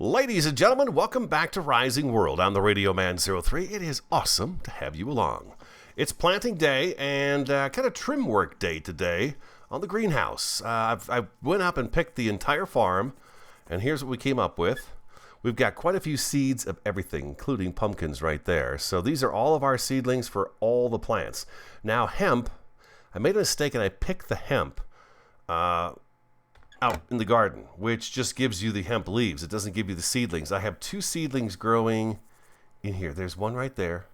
Ladies and gentlemen, welcome back to Rising World. I'm the Radio Man 03. It is awesome to have you along. It's planting day and kind of trim work day today on the greenhouse. I went up and picked the entire farm, and here's what we came up with. We've got quite a few seeds of everything, including pumpkins right there. So these are all of our seedlings for all the plants. Now hemp, I made a mistake and I picked the hemp out in the garden, which just gives you the hemp leaves. It doesn't give you the seedlings. I have two seedlings growing in here. There's one right there,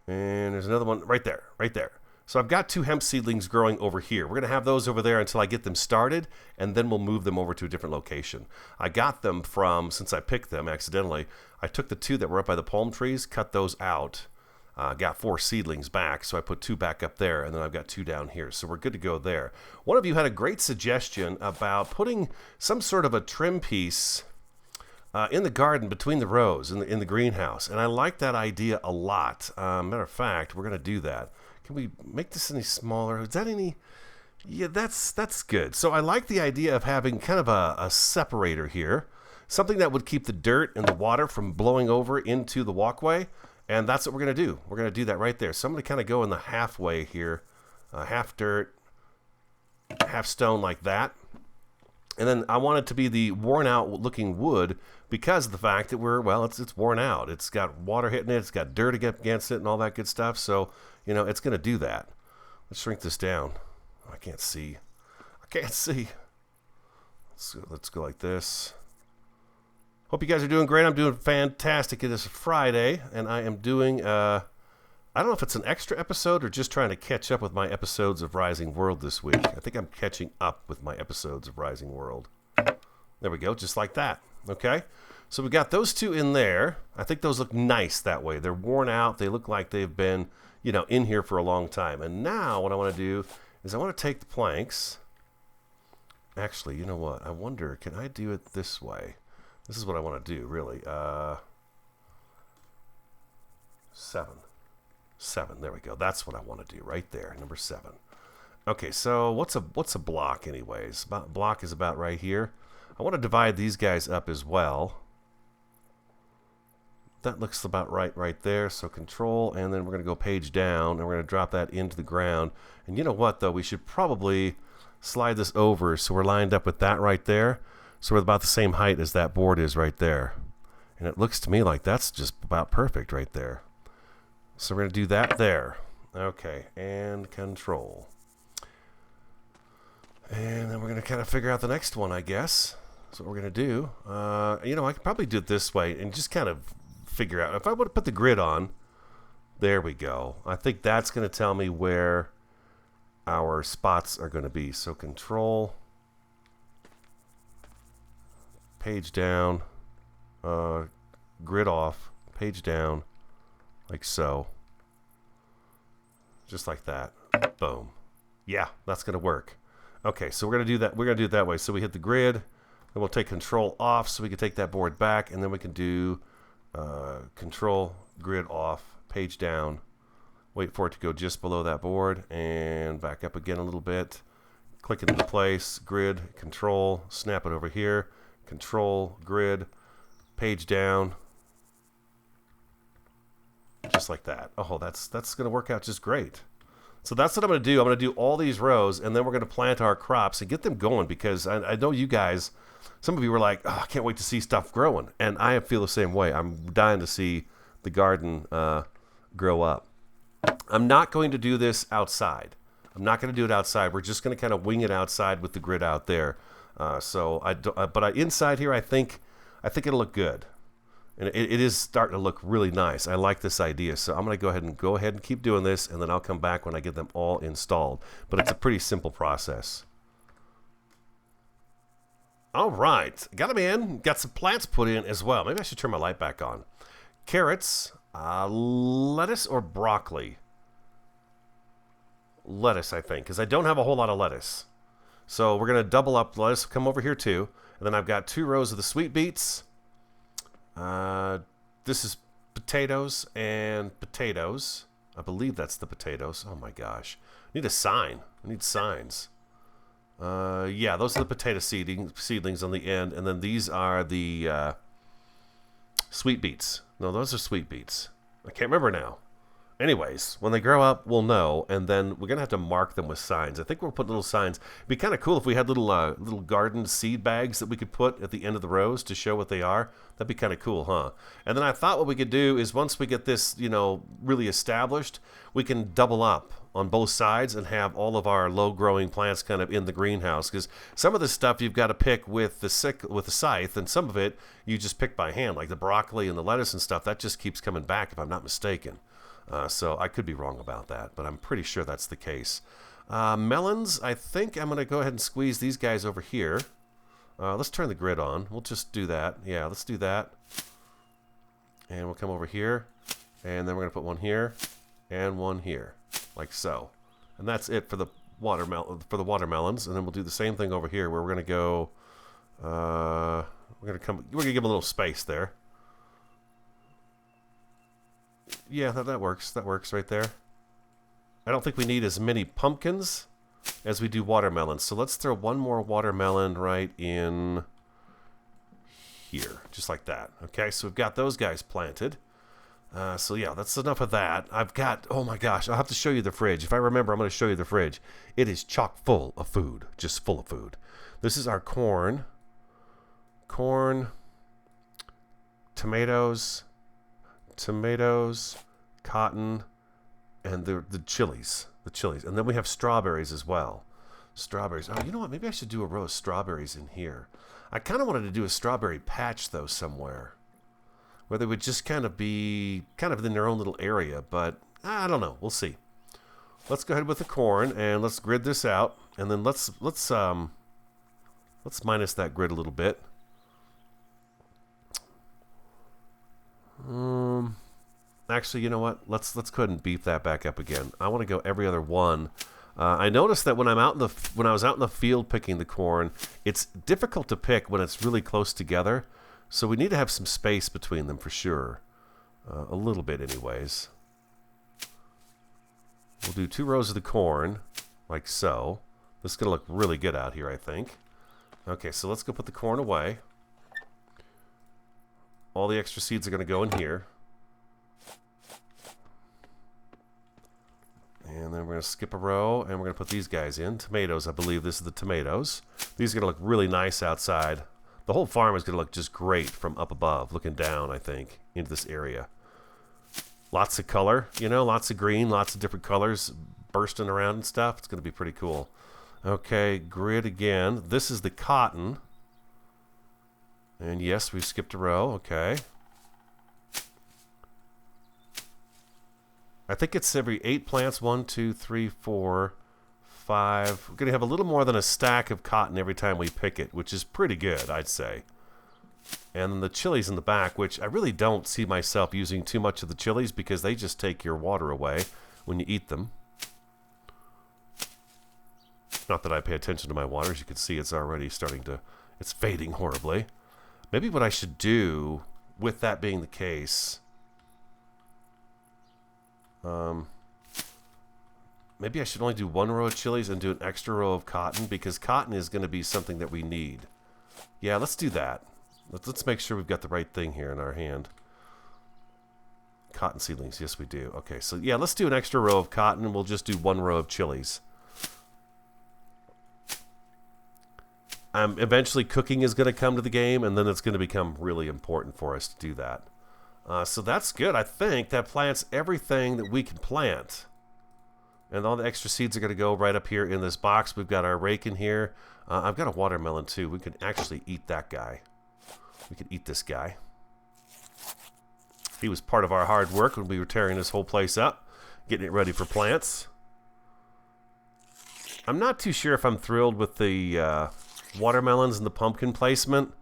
and there's another one right there, right there. So I've got two hemp seedlings growing over here. We're going to have those over there until I get them started, and then we'll move them over to a different location. I got them from, since I picked them accidentally, I took the two that were up by the palm trees, cut those out, got 4 seedlings back, so I put 2 back up there, and then I've got 2 down here. So we're good to go there. One of you had a great suggestion about putting some sort of a trim piece in the garden between the rows in the greenhouse, and I like that idea a lot. Matter of fact, we're going to do that. Can we make this any smaller? Is that any? Yeah, that's good. So I like the idea of having kind of a separator here, something that would keep the dirt and the water from blowing over into the walkway, and that's what we're going to do. We're going to do that right there. So I'm going to kind of go in the halfway here, half dirt, half stone like that. And then I want it to be the worn out looking wood because of the fact that it's worn out. It's got water hitting it. It's got dirt against it and all that good stuff. So, you know, it's going to do that. Let's shrink this down. I can't see. Let's go like this. Hope you guys are doing great. I'm doing fantastic. It is Friday, and I am doing, I don't know if it's an extra episode or just trying to catch up with my episodes of Rising World this week. I think I'm catching up with my episodes of Rising World. There we go, just like that. Okay, so we got those 2 in there. I think those look nice that way. They're worn out. They look like they've been, in here for a long time. And now what I want to do is I want to take the planks. Actually, you know what? I wonder, can I do it this way? This is what I want to do, really. 7. There we go. That's what I want to do right there, number 7. Okay, so what's a block anyways? Block is about right here. I want to divide these guys up as well. That looks about right there. So control, and then we're going to go page down, and we're going to drop that into the ground. And you know what, though? We should probably slide this over so we're lined up with that right there. So we're about the same height as that board is right there. And it looks to me like that's just about perfect right there. So we're going to do that there. Okay, and control. And then we're going to kind of figure out the next one, I guess. That's what we're going to do. I could probably do it this way and just kind of figure out. If I would put the grid on, there we go. I think that's going to tell me where our spots are going to be. So control, page down, grid off, page down, like so. Just like that. Boom. Yeah, that's going to work. Okay, so we're going to do that. We're going to do it that way. So we hit the grid, then we'll take control off so we can take that board back, and then we can do control, grid off, page down, wait for it to go just below that board, and back up again a little bit. Click it into place, grid, control, snap it over here, control, grid, page down, just like that. Oh, that's going to work out just great. So that's what I'm going to do. I'm going to do all these rows, and then we're going to plant our crops and get them going, because I know you guys, some of you were like, oh, I can't wait to see stuff growing. And I feel the same way. I'm dying to see the garden grow up. I'm not going to do this outside. I'm not going to do it outside. We're just going to kind of wing it outside with the grid out there. But inside here, I think it'll look good. And it is starting to look really nice. I like this idea. So I'm going to go ahead and keep doing this, and then I'll come back when I get them all installed. But it's a pretty simple process. All right. Got them in. Got some plants put in as well. Maybe I should turn my light back on. Carrots, lettuce, or broccoli? Lettuce, I think, because I don't have a whole lot of lettuce. So we're going to double up lettuce. Come over here too. And then I've got 2 rows of the sweet beets. This is potatoes and potatoes. I believe that's the potatoes. Oh my gosh. I need a sign. I need signs. Yeah, those are the potato seedlings on the end. And then these are the Sweet beets. No, those are sweet beets. I can't remember now. Anyways, when they grow up, we'll know, and then we're going to have to mark them with signs. I think we'll put little signs. It'd be kind of cool if we had little garden seed bags that we could put at the end of the rows to show what they are. That'd be kind of cool, huh? And then I thought what we could do is once we get this, really established, we can double up on both sides and have all of our low-growing plants kind of in the greenhouse. Because some of this stuff you've got to pick with the scythe, and some of it you just pick by hand, like the broccoli and the lettuce and stuff. That just keeps coming back, if I'm not mistaken. So I could be wrong about that, but I'm pretty sure that's the case. Melons, I think I'm going to go ahead and squeeze these guys over here. Let's turn the grid on. We'll just do that. Yeah, let's do that. And we'll come over here, and then we're going to put one here and one here, like so. And that's it for the watermelons. And then we'll do the same thing over here, where we're going to go. We're going to give them a little space there. Yeah, that works. That works right there. I don't think we need as many pumpkins as we do watermelons. So let's throw one more watermelon right in here, just like that. Okay, so we've got those guys planted. So yeah, that's enough of that. I've got, oh my gosh, I'll have to show you the fridge. If I remember, I'm going to show you the fridge. It is chock full of food, just full of food. This is our corn, tomatoes, cotton, and the chilies. And then we have strawberries as well. Strawberries. Oh, you know what? Maybe I should do a row of strawberries in here. I kind of wanted to do a strawberry patch, though, somewhere, where they would just kind of be in their own little area. But I don't know. We'll see. Let's go ahead with the corn, and let's grid this out. And then let's minus that grid a little bit. Actually, you know what? Let's go ahead and beef that back up again. I want to go every other one. I noticed that when I was out in the field picking the corn, it's difficult to pick when it's really close together. So we need to have some space between them for sure. A little bit, anyways. We'll do 2 rows of the corn, like so. This is going to look really good out here, I think. Okay, so let's go put the corn away. All the extra seeds are going to go in here. And then we're going to skip a row, and we're going to put these guys in. Tomatoes, I believe this is the tomatoes. These are going to look really nice outside. The whole farm is going to look just great from up above, looking down, I think, into this area. Lots of color, lots of green, lots of different colors bursting around and stuff. It's going to be pretty cool. Okay, grid again. This is the cotton. And yes, we've skipped a row. Okay. I think it's every 8 plants. 1, 2, 3, 4, 5. We're going to have a little more than a stack of cotton every time we pick it, which is pretty good, I'd say. And then the chilies in the back, which I really don't see myself using too much of the chilies because they just take your water away when you eat them. Not that I pay attention to my water. As you can see, it's already it's fading horribly. Maybe what I should do, with that being the case, maybe I should only do 1 row of chilies and do an extra row of cotton, because cotton is going to be something that we need. Yeah, let's do that. Let's make sure we've got the right thing here in our hand. Cotton seedlings, yes we do. Okay, so yeah, let's do an extra row of cotton, and we'll just do 1 row of chilies. Eventually cooking is going to come to the game, and then it's going to become really important for us to do that. So that's good. I think that plants everything that we can plant. And all the extra seeds are going to go right up here in this box. We've got our rake in here. I've got a watermelon too. We can actually eat that guy. We can eat this guy. He was part of our hard work when we were tearing this whole place up, getting it ready for plants. I'm not too sure if I'm thrilled with the watermelons and the pumpkin placement.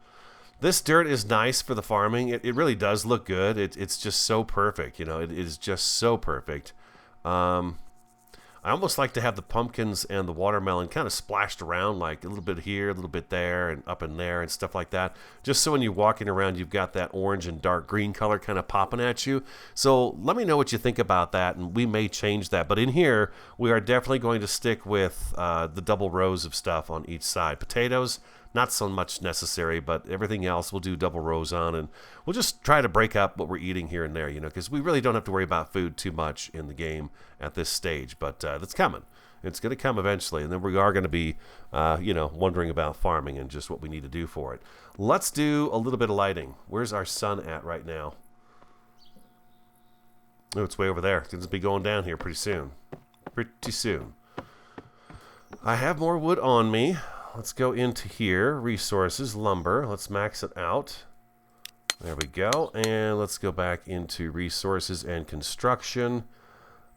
This dirt is nice for the farming. It really does look good. It's just so perfect. It is just so perfect. I almost like to have the pumpkins and the watermelon kind of splashed around, like a little bit here, a little bit there, and up in there and stuff like that. Just so when you're walking around, you've got that orange and dark green color kind of popping at you. So let me know what you think about that, and we may change that. But in here, we are definitely going to stick with the double rows of stuff on each side. Potatoes, not so much necessary, but everything else we'll do double rows on, and we'll just try to break up what we're eating here and there, you know, because we really don't have to worry about food too much in the game at this stage, but that's coming. It's going to come eventually, and then we are going to be, you know, wondering about farming and just what we need to do for it. Let's do a little bit of lighting. Where's our sun at right now? Oh, it's way over there. It's going to be going down here pretty soon. Pretty soon. I have more wood on me. Let's go into here. Resources, lumber. Let's max it out. There we go. And let's go back into resources and construction.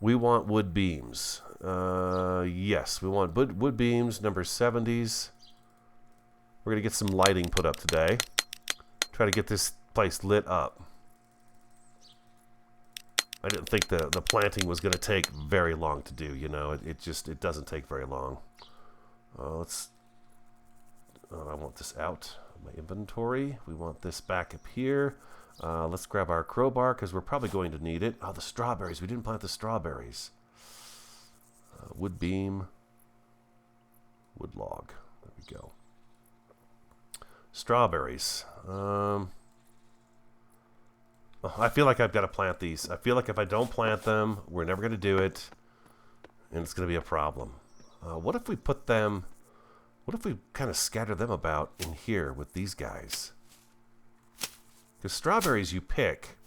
We want wood beams. Yes, we want wood beams, number 70s. We're going to get some lighting put up today. Try to get this place lit up. I didn't think the planting was going to take very long to do, you know. It doesn't take very long. I want this out of my inventory. We want this back up here. Let's grab our crowbar because we're probably going to need it. Oh, the strawberries. We didn't plant the strawberries. Wood beam. Wood log. There we go. Strawberries. I feel like I've got to plant these. I feel like if I don't plant them, we're never going to do it, and it's going to be a problem. What if we put them... What if we kind of scatter them about in here with these guys? Because strawberries you pick.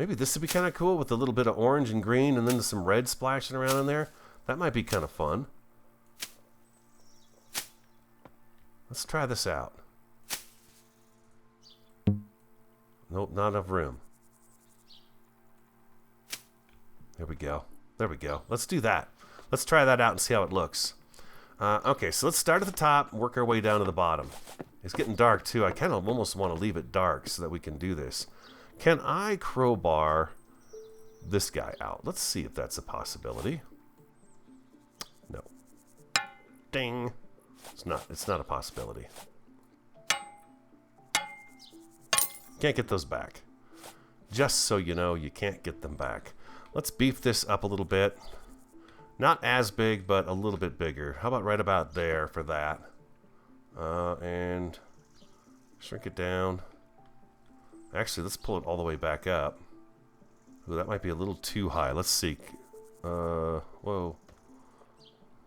Maybe this would be kind of cool with a little bit of orange and green and then some red splashing around in there. That might be kind of fun. Let's try this out. Nope, not enough room. There we go. There we go. Let's do that. Let's try that out and see how it looks. Okay, so let's start at the top and work our way down to the bottom. It's getting dark, too. I kind of almost want to leave it dark so that we can do this. Can I crowbar this guy out? Let's see if that's a possibility. No. Ding. It's not a possibility. Can't get those back. Just so you know, you can't get them back. Let's beef this up a little bit. Not as big, but a little bit bigger. How about right about there for that? And shrink it down. Actually, let's pull it all the way back up. Ooh, that might be a little too high. Let's see. Whoa.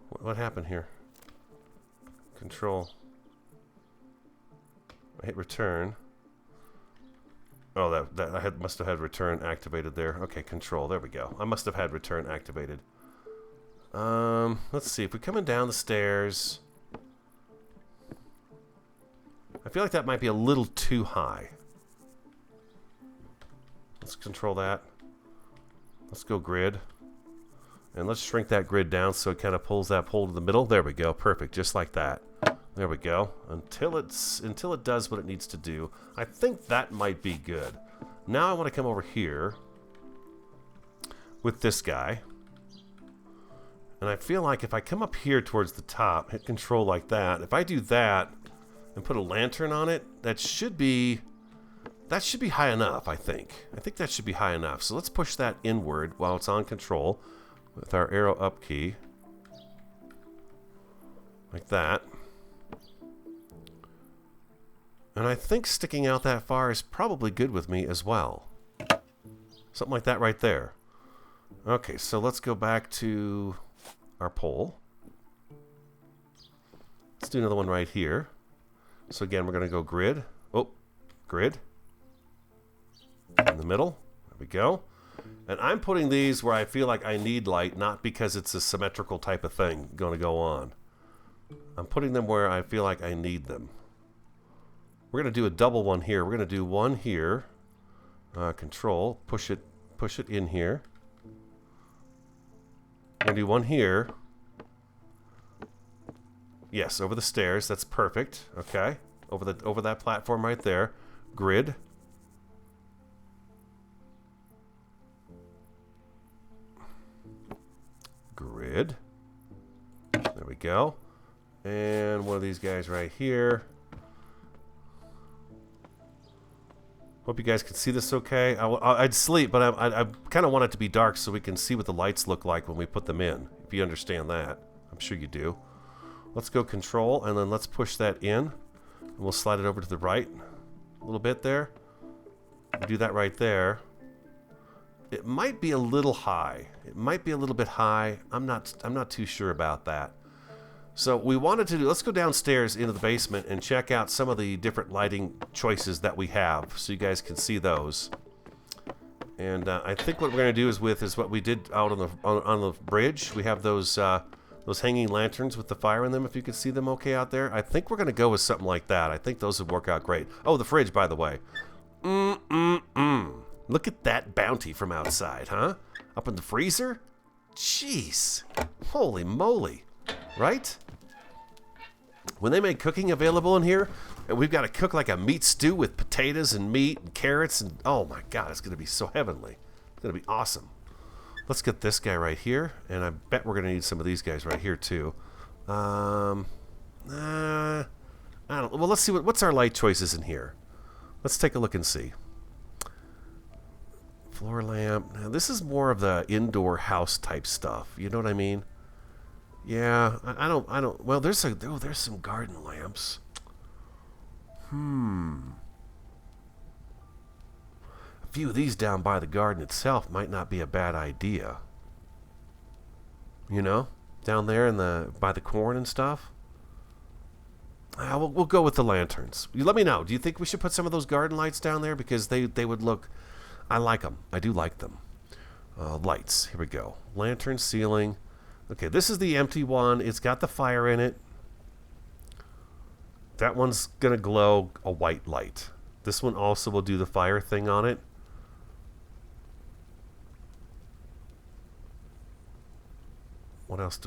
What happened here? Control. I hit return. Oh, must have had return activated there. Okay, control. There we go. I must have had return activated. Let's see. If we're coming down the stairs, I feel like that might be a little too high. Let's control that. Let's go grid. And let's shrink that grid down so it kind of pulls that pole to the middle. There we go. Perfect. Just like that. There we go. Until it does what it needs to do. I think that might be good. Now I want to come over here with this guy. And I feel like if I come up here towards the top, hit control like that, if I do that and put a lantern on it, that should be high enough, I think. I think that should be high enough. So let's push that inward while it's on control with our arrow up key. Like that. And I think sticking out that far is probably good with me as well. Something like that right there. Okay, so let's go back to our pole. Let's do another one right here. So again, we're going to go grid. Oh, grid. In the middle. There we go. And I'm putting these where I feel like I need light, not because it's a symmetrical type of thing going to go on. I'm putting them where I feel like I need them. We're going to do a double one here. We're going to do one here. Control. Push it in here. We're going to do one here. Yes, over the stairs. That's perfect. Okay. Over that platform right there. Grid. Grid. There we go. And one of these guys right here. Hope you guys can see this okay. I'd sleep, but I kind of want it to be dark so we can see what the lights look like when we put them in, if you understand that. I'm sure you do. Let's go control, and then let's push that in. And we'll slide it over to the right a little bit there. We'll do that right there. It might be a little high. It might be a little bit high. I'm not too sure about that. So we wanted to do, let's go downstairs into the basement and check out some of the different lighting choices that we have so you guys can see those. And I think what we're going to do is what we did out on the bridge. We have those hanging lanterns with the fire in them, if you can see them okay out there. I think we're going to go with something like that. I think those would work out great. Oh, the fridge, by the way. Look at that bounty from outside, huh? Up in the freezer? Jeez. Holy moly. Right? When they make cooking available in here, and we've got to cook like a meat stew with potatoes and meat and carrots, and oh my god, it's going to be so heavenly. It's going to be awesome. Let's get this guy right here, and I bet we're going to need some of these guys right here too. I don't. Well, let's see what's our light choices in here. Let's take a look and see. Floor lamp. Now, this is more of the indoor house type stuff. You know what I mean? Yeah, I don't. Well, there's some garden lamps. A few of these down by the garden itself might not be a bad idea. You know, down there by the corn and stuff. We'll go with the lanterns. You let me know. Do you think we should put some of those garden lights down there, because they would look? I like them. I do like them. Lights. Here we go. Lantern ceiling. Okay, this is the empty one. It's got the fire in it. That one's going to glow a white light. This one also will do the fire thing on it. What else?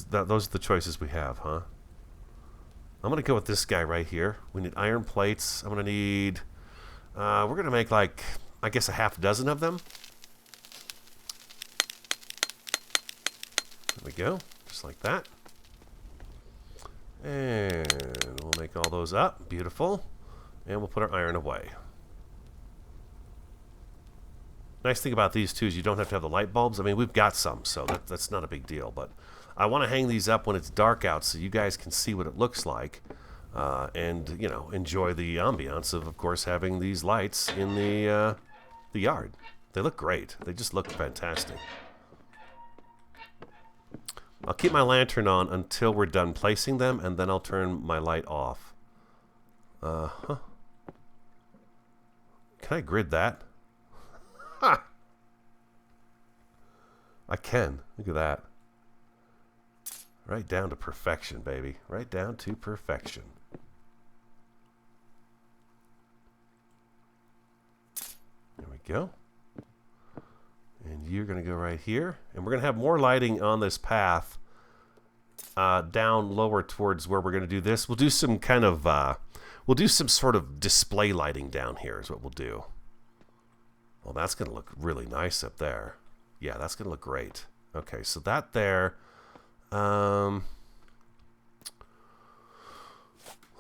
Those are the choices we have, huh? I'm going to go with this guy right here. We need iron plates. I'm going to need... we're going to make like, I guess, a half dozen of them. There we go. Just like that. And we'll make all those up. Beautiful. And we'll put our iron away. Nice thing about these, too, is you don't have to have the light bulbs. I mean, we've got some, so that's not a big deal. But I want to hang these up when it's dark out so you guys can see what it looks like. And, you know, enjoy the ambiance of course, having these lights in the yard. They look great. They just look fantastic. I'll keep my lantern on until we're done placing them, and then I'll turn my light off. Can I grid that? Ha! I can. Look at that. Right down to perfection, baby. Right down to perfection. There we go. And you're going to go right here. And we're going to have more lighting on this path down lower towards where we're going to do this. We'll do some kind of, we'll do some sort of display lighting down here is what we'll do. Well, that's going to look really nice up there. Yeah, that's going to look great. Okay, so that there.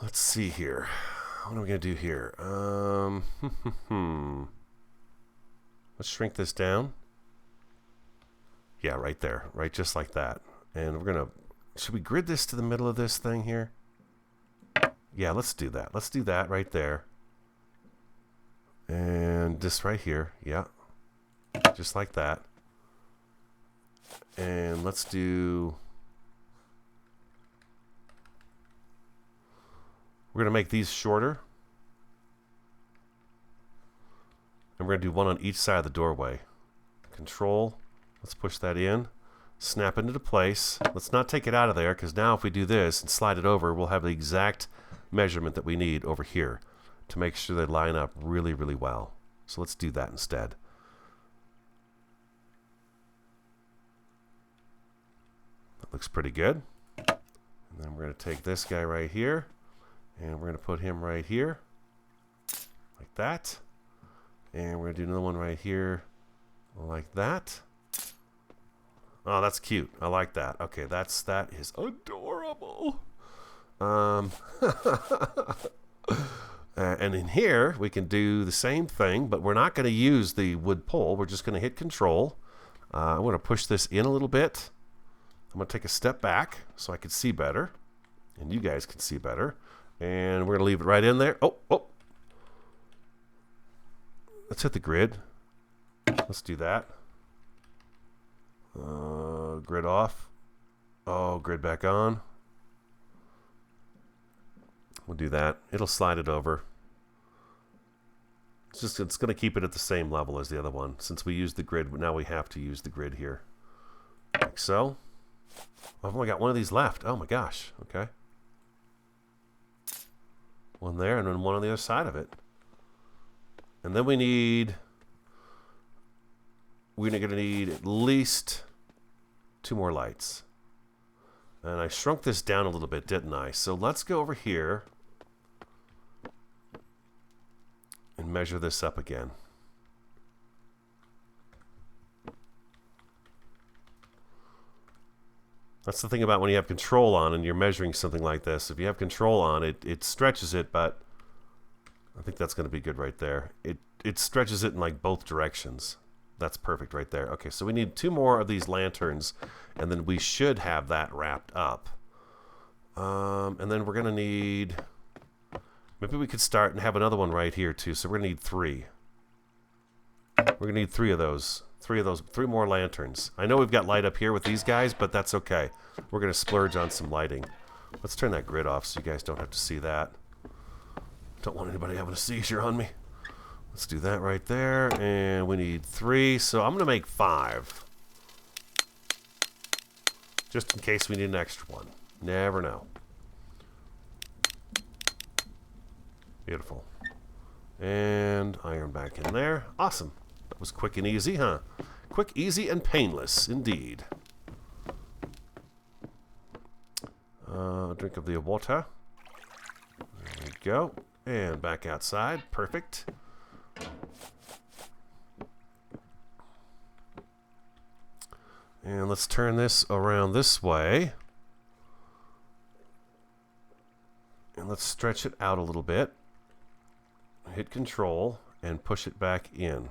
Let's see here. What are we going to do here? Let's shrink this down. Yeah, right there. Right just like that. And we're going to... Should we grid this to the middle of this thing here? Yeah, let's do that. Let's do that right there. And this right here. Yeah. Just like that. And let's do... We're going to make these shorter. And we're going to do one on each side of the doorway. Control. Let's push that in. Snap it into place. Let's not take it out of there, because now if we do this and slide it over, we'll have the exact measurement that we need over here to make sure they line up really, really well. So let's do that instead. That looks pretty good. And then we're going to take this guy right here, and we're going to put him right here, like that. And we're going to do another one right here, like that. Oh, that's cute. I like that. Okay, that is adorable. And in here, we can do the same thing, but we're not going to use the wood pole. We're just going to hit Control. I'm going to push this in a little bit. I'm going to take a step back so I can see better, and you guys can see better. And we're going to leave it right in there. Oh. Let's hit the grid. Let's do that. Grid off. Oh, grid back on. We'll do that. It'll slide it over. It's going to keep it at the same level as the other one. Since we used the grid, now we have to use the grid here. Like so. I've only got one of these left. Oh my gosh. Okay. One there and then one on the other side of it. And then we're going to need at least 2 more lights. And I shrunk this down a little bit, didn't I? So let's go over here and measure this up again. That's the thing about when you have control on and you're measuring something like this. If you have control on it, it stretches it, but I think that's going to be good right there. It stretches it in like both directions. That's perfect right there. Okay, so we need 2 more of these lanterns, and then we should have that wrapped up. And then we're going to need... Maybe we could start and have another one right here too. So we're going to need 3. We're going to need 3 of those. 3 more lanterns. I know we've got light up here with these guys, but that's okay. We're going to splurge on some lighting. Let's turn that grid off so you guys don't have to see that. Don't want anybody having a seizure on me. Let's do that right there. And we need 3. So I'm going to make 5. Just in case we need an extra one. Never know. Beautiful. And iron back in there. Awesome. That was quick and easy, huh? Quick, easy, and painless, indeed. A drink of the water. There we go. And back outside. Perfect. And let's turn this around this way. And let's stretch it out a little bit. Hit control and push it back in.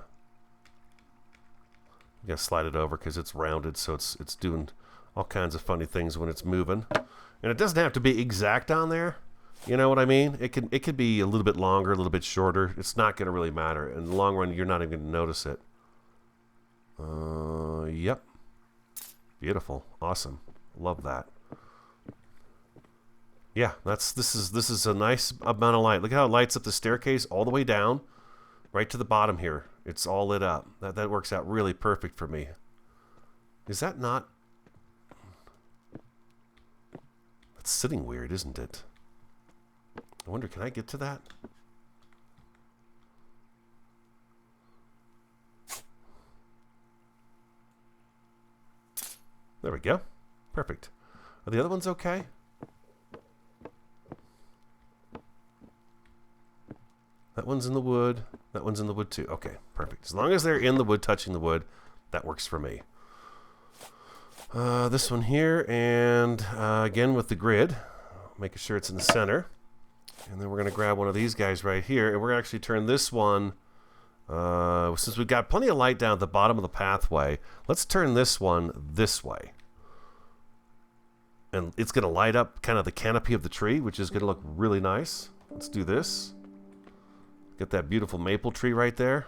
You gotta slide it over because it's rounded, so it's doing all kinds of funny things when it's moving. And it doesn't have to be exact on there. You know what I mean? It could be a little bit longer, a little bit shorter. It's not gonna really matter. In the long run, you're not even gonna notice it. Yep. Beautiful. Awesome. Love that. Yeah, this is a nice amount of light. Look how it lights up the staircase all the way down, right to the bottom here. It's all lit up. That works out really perfect for me. Is that not? That's sitting weird, isn't it? I wonder, can I get to that? There we go. Perfect. Are the other ones okay? That one's in the wood. That one's in the wood too. Okay, perfect. As long as they're in the wood, touching the wood, that works for me. This one here, and again with the grid, making sure it's in the center. And then we're going to grab one of these guys right here, and we're going to actually turn this one, since we've got plenty of light down at the bottom of the pathway, let's turn this one this way. And it's going to light up kind of the canopy of the tree, which is going to look really nice. Let's do this. Get that beautiful maple tree right there.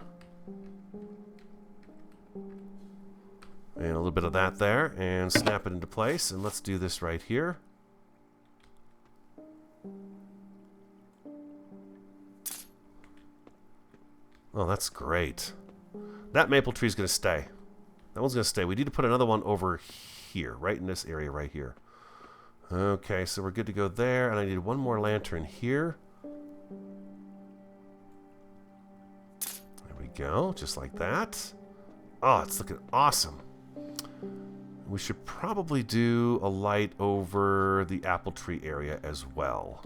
And a little bit of that there, and snap it into place. And let's do this right here. Oh, that's great. That maple tree is going to stay. That one's going to stay. We need to put another one over here, right in this area right here. Okay, so we're good to go there. And I need one more lantern here. There we go, just like that. Oh, it's looking awesome. We should probably do a light over the apple tree area as well.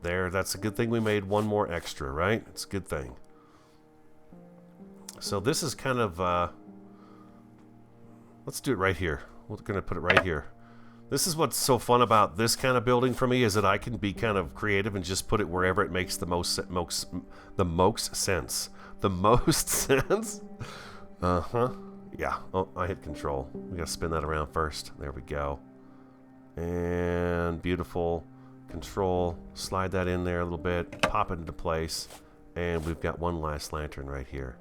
There, that's a good thing we made one more extra, right? It's a good thing. So this is kind of, let's do it right here. We're going to put it right here. This is what's so fun about this kind of building for me, is that I can be kind of creative and just put it wherever it makes the most sense. The most sense. Uh-huh. Yeah. Oh, I hit control. We got to spin that around first. There we go. And beautiful. Control. Slide that in there a little bit. Pop it into place. And we've got one last lantern right here.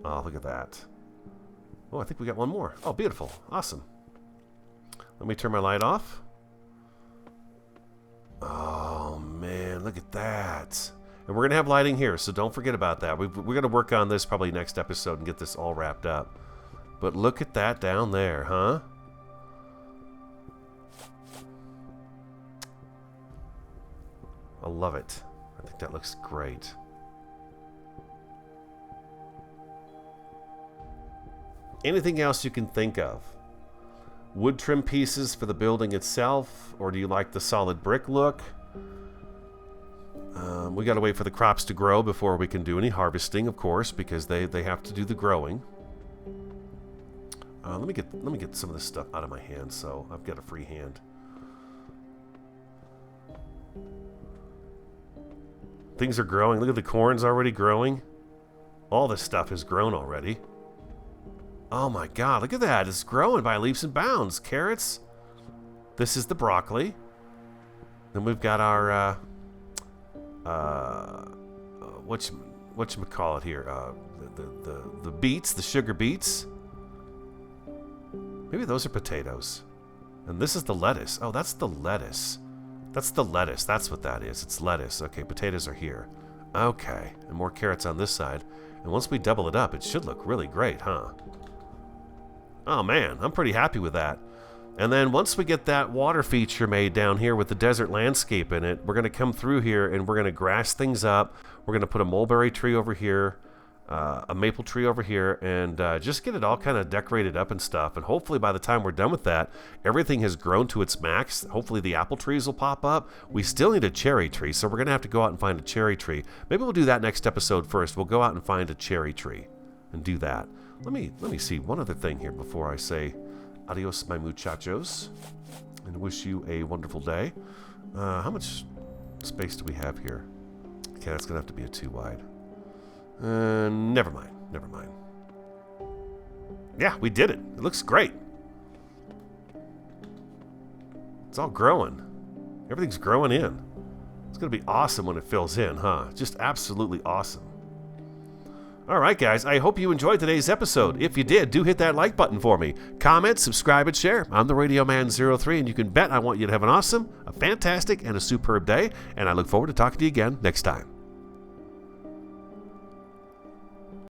Oh, look at that. Oh, I think we got one more. Oh, beautiful. Awesome. Let me turn my light off. Oh, man. Look at that. And we're going to have lighting here, so don't forget about that. We're going to work on this probably next episode and get this all wrapped up. But look at that down there, huh? I love it. I think that looks great. Anything else you can think of? Wood trim pieces for the building itself, or do you like the solid brick look? We got to wait for the crops to grow before we can do any harvesting, of course, because they have to do the growing. Let me get some of this stuff out of my hand, so I've got a free hand. Things are growing. Look at the corn's already growing. All this stuff is grown already. Oh my God! Look at that. It's growing by leaps and bounds. Carrots. This is the broccoli. Then we've got our whatchamacallit here? The beets, the sugar beets. Maybe those are potatoes. And this is the lettuce. Oh, that's the lettuce. That's the lettuce. That's what that is. It's lettuce. Okay, potatoes are here. Okay, and more carrots on this side. And once we double it up, it should look really great, huh? Oh man, I'm pretty happy with that. And then once we get that water feature made down here with the desert landscape in it, we're going to come through here and we're going to grass things up. We're going to put a mulberry tree over here, a maple tree over here, and just get it all kind of decorated up and stuff. And hopefully by the time we're done with that, everything has grown to its max. Hopefully the apple trees will pop up. We still need a cherry tree, so we're going to have to go out and find a cherry tree. Maybe we'll do that next episode first. We'll go out and find a cherry tree and do that. Let me see one other thing here before I say adios, my muchachos, and wish you a wonderful day. How much space do we have here? Okay, that's going to have to be a 2 wide. Never mind. Yeah, we did it. It looks great. It's all growing. Everything's growing in. It's going to be awesome when it fills in, huh? Just absolutely awesome. All right, guys, I hope you enjoyed today's episode. If you did, do hit that like button for me. Comment, subscribe, and share. I'm the Radio Man 03, and you can bet I want you to have an awesome, a fantastic, and a superb day, and I look forward to talking to you again next time.